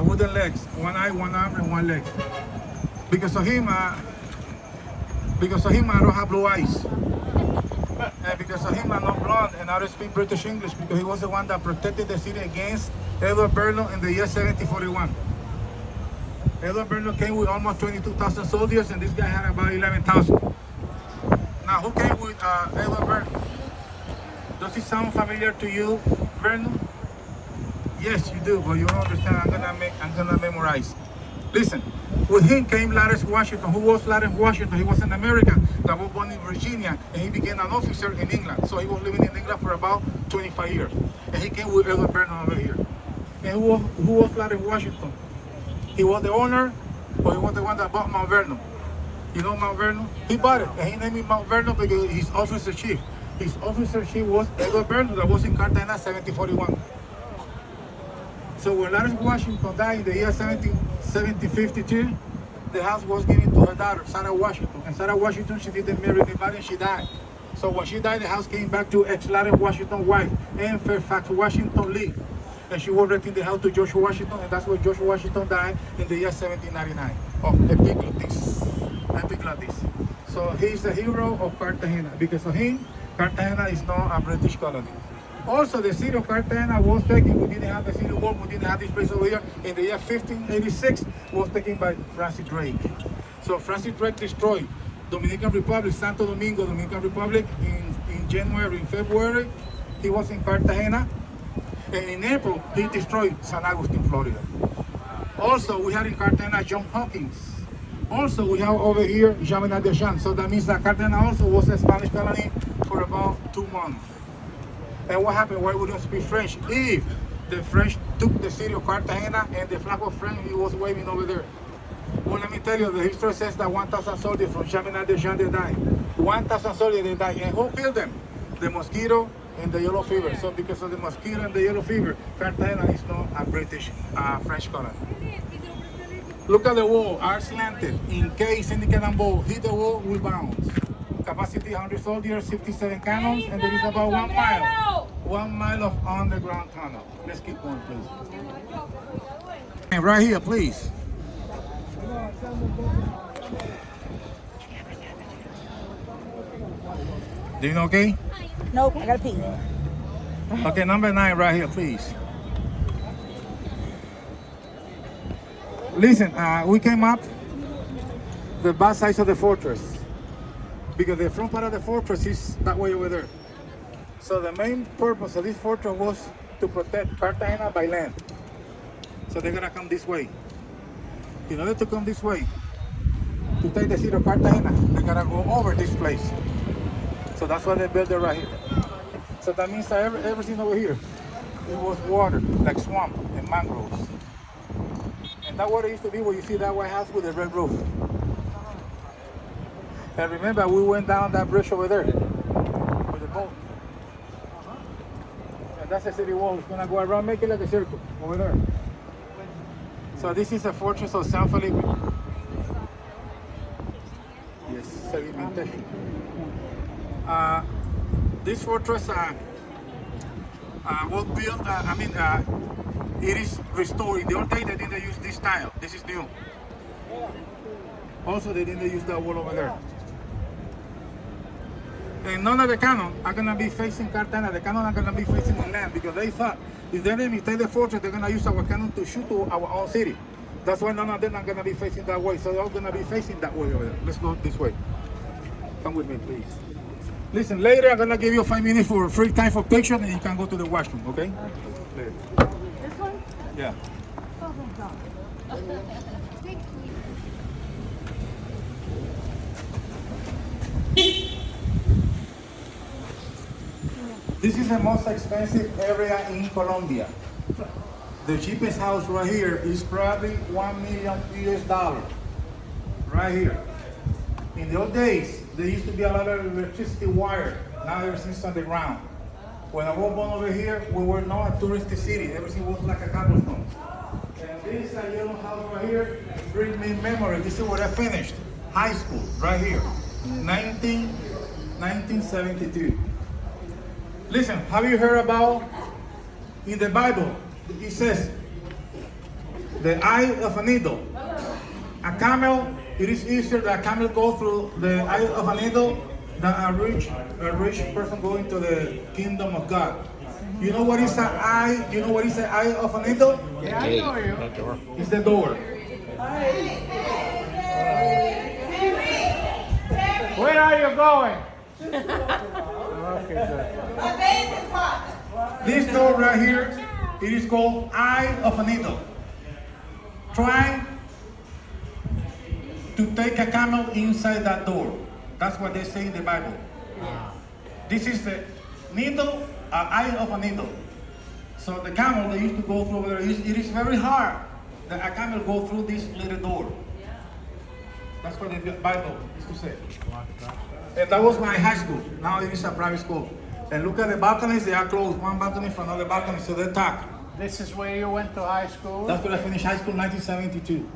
wooden legs, one eye, one arm, and one leg. Because of him, I don't have blue eyes. And because of him, I'm not blonde, and I don't speak British English, because he was the one that protected the city against Edward Bernays in the year 1741. Edward Bernays came with almost 22,000 soldiers, and this guy had about 11,000. Now, who came with Edward Bernays? Does it sound familiar to you, Bernays? Yes, you do, but you don't understand. I'm gonna memorize. Listen, with him came Lawrence Washington. Who was Lawrence Washington? He was an American that was born in Virginia, and he became an officer in England. So he was living in England for about 25 years. And he came with Edward Bernays over here. And who was Lawrence Washington? He was the owner, or he was the one that bought Mount Vernon. You know Mount Vernon? He bought it, and he named it Mount Vernon because his officer chief. His officer chief was Edward Bernays that was in Cartagena 1741. So when Lawrence Washington died in the year 1752, the house was given to her daughter, Sarah Washington. And Sarah Washington, she didn't marry anybody, and she died. So when she died, the house came back to ex-Lawrence Washington's wife, Anne Fairfax Washington Lee. And she was renting the house to George Washington, and that's where George Washington died in the year 1799 of epiglottis. So he's the hero of Cartagena. Because of him, Cartagena is now a British colony. Also, the city of Cartagena was taken. We didn't have the city wall. We didn't have this place over here. In the year 1586, was taken by Francis Drake. So Francis Drake destroyed Dominican Republic, Santo Domingo, Dominican Republic in January, in February. He was in Cartagena. And in April, he destroyed San Agustin, Florida. Also, we had in Cartagena John Hawkins. Also, we have over here jAMAICA. So that means that Cartagena also was a Spanish colony for about 2 months. And what happened? Why we don't speak French? If the French took the city of Cartagena and the flag of France, he was waving over there. Well, let me tell you, the history says that 1,000 soldiers from jAMAICA, they died. 1,000 soldiers, they died. And who killed them? The mosquito and the yellow fever. So because of the mosquito and the yellow fever, Cartagena is not a British, French colony. Look at the wall, are slanted. In case any cannonball hit the wall, we bounce. Capacity 100 soldiers, 57 cannons, and there is about 1 mile. 1 mile of underground tunnel. Let's keep going, please. And right here, please. Doing okay? Nope, I gotta pee. Okay, number 9 right here, please. Listen, we came up the back side of the fortress because the front part of the fortress is that way over there. So the main purpose of this fortress was to protect Cartagena by land. So they're gonna come this way. In order to come this way, to take the city of Cartagena, they gotta go over this place. So that's why they built it right here. So that means that everything over here, it was water, like swamp and mangroves. And that water used to be where you see that White House with the red roof. And remember, we went down that bridge over there with the boat. And that's the city wall. It's gonna go around, make it like a circle over there. So this is a fortress of San Felipe. Yes, sedimentation. This fortress was built, it is restored. In the old days, they didn't use this style. This is new. Also, they didn't use that wall over there. And none of the cannon are going to be facing Cartagena. The cannon are going to be facing the land because they thought if the enemy take the fortress, they're going to use our cannon to shoot to our own city. That's why none of them are going to be facing that way. So they're all going to be facing that way over there. Let's go this way. Come with me, please. Listen, later I'm going to give you 5 minutes for free time for pictures and you can go to the washroom, okay? Later. This one? Yeah. Oh, thank God. This is the most expensive area in Colombia. The cheapest house right here is probably $1 million US. Right here. In the old days, there used to be a lot of electricity wire. Now everything's on the ground. When I was born over here, we were not a touristy city. Everything was like a cobblestone. And this yellow house right here brings me memory. This is where I finished high school, right here, 1972. Listen, have you heard about, in the Bible, it says, the eye of a needle. A camel, it is easier that a camel go through the eye of a needle than a rich person going to the kingdom of God. You know what is an eye? You know what is the eye of a needle? Yeah, I know you. It's the door. Where are you going? Okay, good. This door right here, it is called eye of a needle. Try to take a camel inside that door. That's what they say in the Bible. This is the needle, eye of a needle. So the camel, they used to go through there. It is very hard that a camel go through this little door. That's what the Bible used to say. And that was my high school. Now it is a private school. And look at the balconies, they are closed. One balcony from another balcony, so they talk. This is where you went to high school? That's when I finished high school in 1972.